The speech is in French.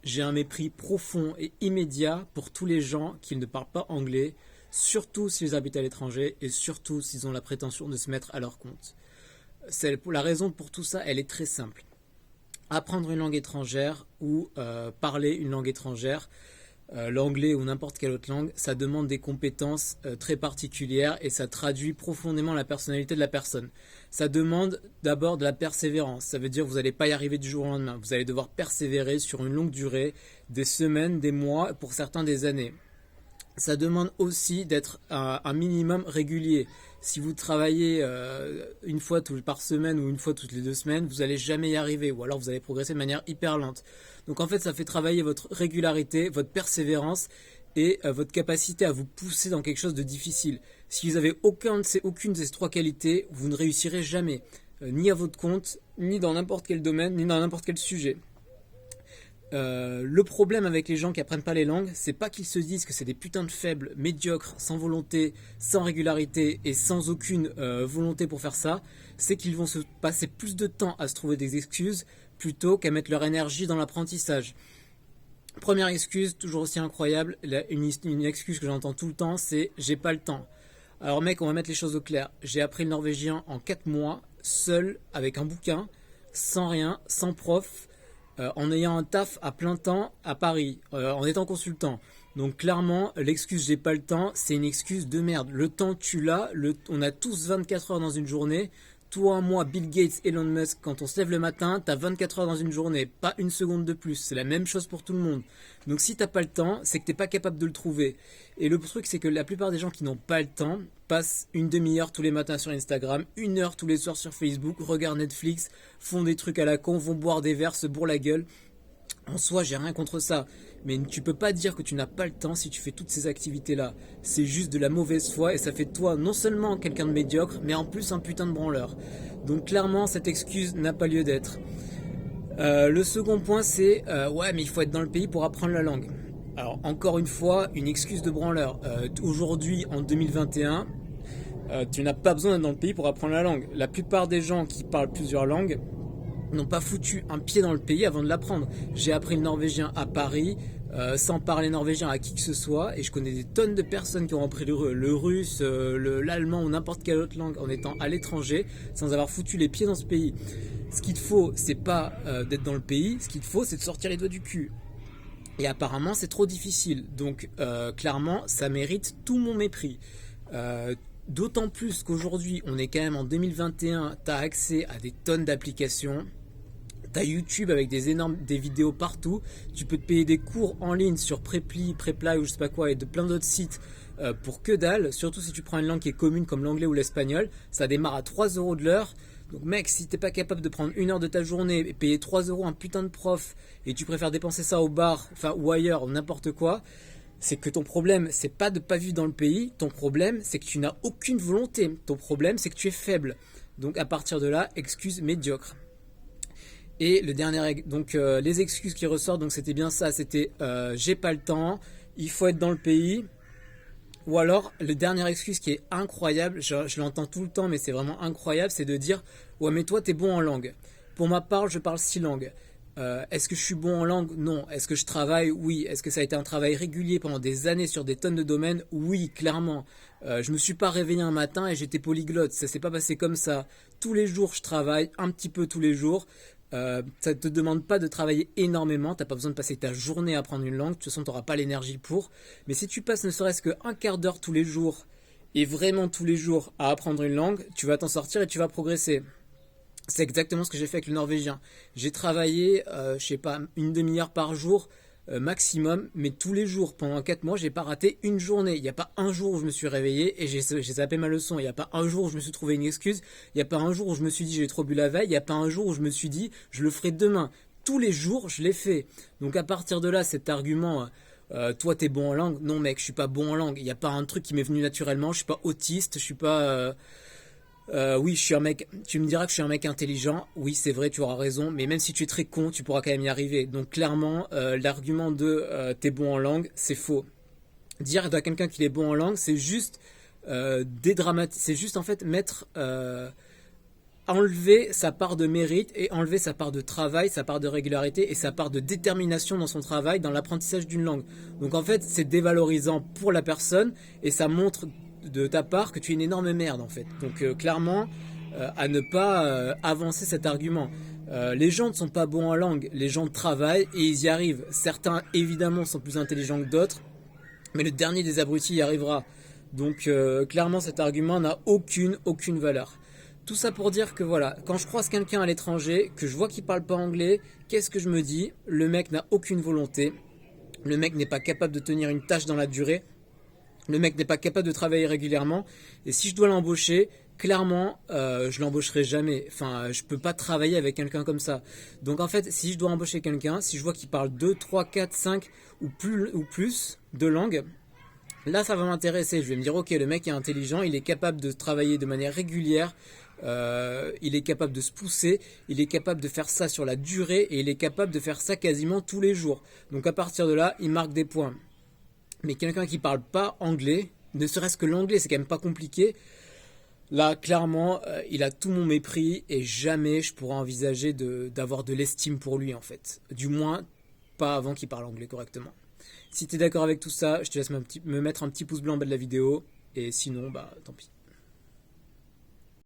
j'ai un mépris profond et immédiat pour tous les gens qui ne parlent pas anglais, surtout s'ils habitent à l'étranger et surtout s'ils ont la prétention de se mettre à leur compte. La raison pour tout ça, elle est très simple. Apprendre une langue étrangère ou parler une langue étrangère, l'anglais ou n'importe quelle autre langue, ça demande des compétences très particulières et ça traduit profondément la personnalité de la personne. Ça demande d'abord de la persévérance. Ça veut dire que vous n'allez pas y arriver du jour au lendemain. Vous allez devoir persévérer sur une longue durée, des semaines, des mois, pour certains des années. Ça demande aussi d'être un minimum régulier. Si vous travaillez une fois par semaine ou une fois toutes les 2 semaines, vous n'allez jamais y arriver, ou alors vous allez progresser de manière hyper lente. Donc en fait, ça fait travailler votre régularité, votre persévérance et votre capacité à vous pousser dans quelque chose de difficile. Si vous n'avez aucune de ces trois qualités, vous ne réussirez jamais, ni à votre compte, ni dans n'importe quel domaine, ni dans n'importe quel sujet. Le problème avec les gens qui apprennent pas les langues, c'est pas qu'ils se disent que c'est des putains de faibles, médiocres, sans volonté, sans régularité et sans aucune volonté pour faire ça, c'est qu'ils vont se passer plus de temps à se trouver des excuses plutôt qu'à mettre leur énergie dans l'apprentissage. Première excuse, toujours aussi incroyable, une excuse que j'entends tout le temps, c'est j'ai pas le temps. Alors mec, on va mettre les choses au clair. J'ai appris le norvégien en 4 mois, seul, avec un bouquin, sans rien, sans prof, en ayant un taf à plein temps à Paris, en étant consultant. Donc clairement, l'excuse j'ai pas le temps, c'est une excuse de merde. Le temps tu l'as, on a tous 24 heures dans une journée. Toi, moi, Bill Gates, Elon Musk, quand on se lève le matin, t'as 24 heures dans une journée, pas une seconde de plus. C'est la même chose pour tout le monde. Donc si t'as pas le temps, c'est que t'es pas capable de le trouver. Et le truc, c'est que la plupart des gens qui n'ont pas le temps passent une demi-heure tous les matins sur Instagram, 1 heure tous les soirs sur Facebook, regardent Netflix, font des trucs à la con, vont boire des verres, se bourrent la gueule. En soi, j'ai rien contre ça. Mais tu peux pas dire que tu n'as pas le temps si tu fais toutes ces activités-là. C'est juste de la mauvaise foi et ça fait de toi non seulement quelqu'un de médiocre, mais en plus un putain de branleur. Donc clairement, cette excuse n'a pas lieu d'être. Le second point, c'est ouais, mais il faut être dans le pays pour apprendre la langue. Alors encore une fois, une excuse de branleur. Aujourd'hui, en 2021, tu n'as pas besoin d'être dans le pays pour apprendre la langue. La plupart des gens qui parlent plusieurs langues n'ont pas foutu un pied dans le pays avant de l'apprendre. J'ai appris le norvégien à Paris, sans parler norvégien à qui que ce soit, et je connais des tonnes de personnes qui ont appris le russe, l'allemand ou n'importe quelle autre langue en étant à l'étranger, sans avoir foutu les pieds dans ce pays. Ce qu'il te faut, c'est pas d'être dans le pays, ce qu'il te faut, c'est de sortir les doigts du cul. Et apparemment, c'est trop difficile. Donc, clairement, ça mérite tout mon mépris. D'autant plus qu'aujourd'hui, on est quand même en 2021, tu as accès à des tonnes d'applications. T'as YouTube avec des vidéos partout. Tu peux te payer des cours en ligne sur Preply ou je sais pas quoi et de plein d'autres sites pour que dalle. Surtout si tu prends une langue qui est commune comme l'anglais ou l'espagnol. Ça démarre à 3 euros de l'heure. Donc mec, si t'es pas capable de prendre 1 heure de ta journée et payer 3 euros un putain de prof et tu préfères dépenser ça au bar, enfin ou ailleurs, ou n'importe quoi, c'est que ton problème, c'est pas de pas vivre dans le pays. Ton problème, c'est que tu n'as aucune volonté. Ton problème, c'est que tu es faible. Donc à partir de là, excuse médiocre. Et le dernier, donc les excuses qui ressortent, donc c'était bien ça, c'était j'ai pas le temps, il faut être dans le pays. Ou alors, le dernier excuse qui est incroyable, je l'entends tout le temps, mais c'est vraiment incroyable, c'est de dire ouais, mais toi, t'es bon en langue. Pour ma part, je parle 6 langues. Est-ce que je suis bon en langue? Non. Est-ce que je travaille? Oui. Est-ce que ça a été un travail régulier pendant des années sur des tonnes de domaines? Oui, clairement. Je me suis pas réveillé un matin et j'étais polyglotte. Ça s'est pas passé comme ça. Tous les jours, je travaille, un petit peu tous les jours. Ça te demande pas de travailler énormément, t'as pas besoin de passer ta journée à apprendre une langue, de toute façon t'auras pas l'énergie pour. Mais si tu passes ne serait-ce qu'un quart d'heure tous les jours, et vraiment tous les jours à apprendre une langue, tu vas t'en sortir et tu vas progresser. C'est exactement ce que j'ai fait avec le norvégien. J'ai travaillé, je sais pas, une demi-heure par jour maximum, mais tous les jours, pendant 4 mois, j'ai pas raté une journée. Il n'y a pas un jour où je me suis réveillé et j'ai zappé ma leçon. Il n'y a pas un jour où je me suis trouvé une excuse. Il n'y a pas un jour où je me suis dit j'ai trop bu la veille. Il n'y a pas un jour où je me suis dit je le ferai demain. Tous les jours, je l'ai fait. Donc à partir de là, cet argument, toi t'es bon en langue. Non mec, je suis pas bon en langue. Il n'y a pas un truc qui m'est venu naturellement. Je suis pas autiste. Je suis pas oui, je suis un mec. Tu me diras que je suis un mec intelligent. Oui, c'est vrai, tu auras raison. Mais même si tu es très con, tu pourras quand même y arriver. Donc clairement, l'argument de t'es bon en langue, c'est faux. Dire à quelqu'un qu'il est bon en langue, c'est juste c'est juste en fait mettre enlever sa part de mérite et enlever sa part de travail, sa part de régularité et sa part de détermination dans son travail, dans l'apprentissage d'une langue. Donc en fait, c'est dévalorisant pour la personne et ça montre de ta part que tu es une énorme merde en fait. Donc clairement, à ne pas avancer cet argument. Les gens ne sont pas bons en langue, les gens travaillent et ils y arrivent. Certains évidemment sont plus intelligents que d'autres, mais le dernier des abrutis y arrivera. Donc clairement cet argument n'a aucune valeur. Tout ça pour dire que voilà, quand je croise quelqu'un à l'étranger, que je vois qu'il parle pas anglais, qu'est-ce que je me dis? Le mec n'a aucune volonté, le mec n'est pas capable de tenir une tâche dans la durée, le mec n'est pas capable de travailler régulièrement, et si je dois l'embaucher, clairement, je l'embaucherai jamais. Enfin, je peux pas travailler avec quelqu'un comme ça. Donc en fait, si je dois embaucher quelqu'un, si je vois qu'il parle 2, 3, 4, 5 ou plus de langues, là, ça va m'intéresser. Je vais me dire, ok, le mec est intelligent, il est capable de travailler de manière régulière, il est capable de se pousser, il est capable de faire ça sur la durée et il est capable de faire ça quasiment tous les jours. Donc à partir de là, il marque des points. Mais quelqu'un qui parle pas anglais, ne serait-ce que l'anglais, c'est quand même pas compliqué. Là, clairement, il a tout mon mépris et jamais je pourrais envisager d'avoir de l'estime pour lui en fait. Du moins, pas avant qu'il parle anglais correctement. Si tu es d'accord avec tout ça, je te laisse me mettre un petit pouce blanc en bas de la vidéo. Et sinon, bah tant pis.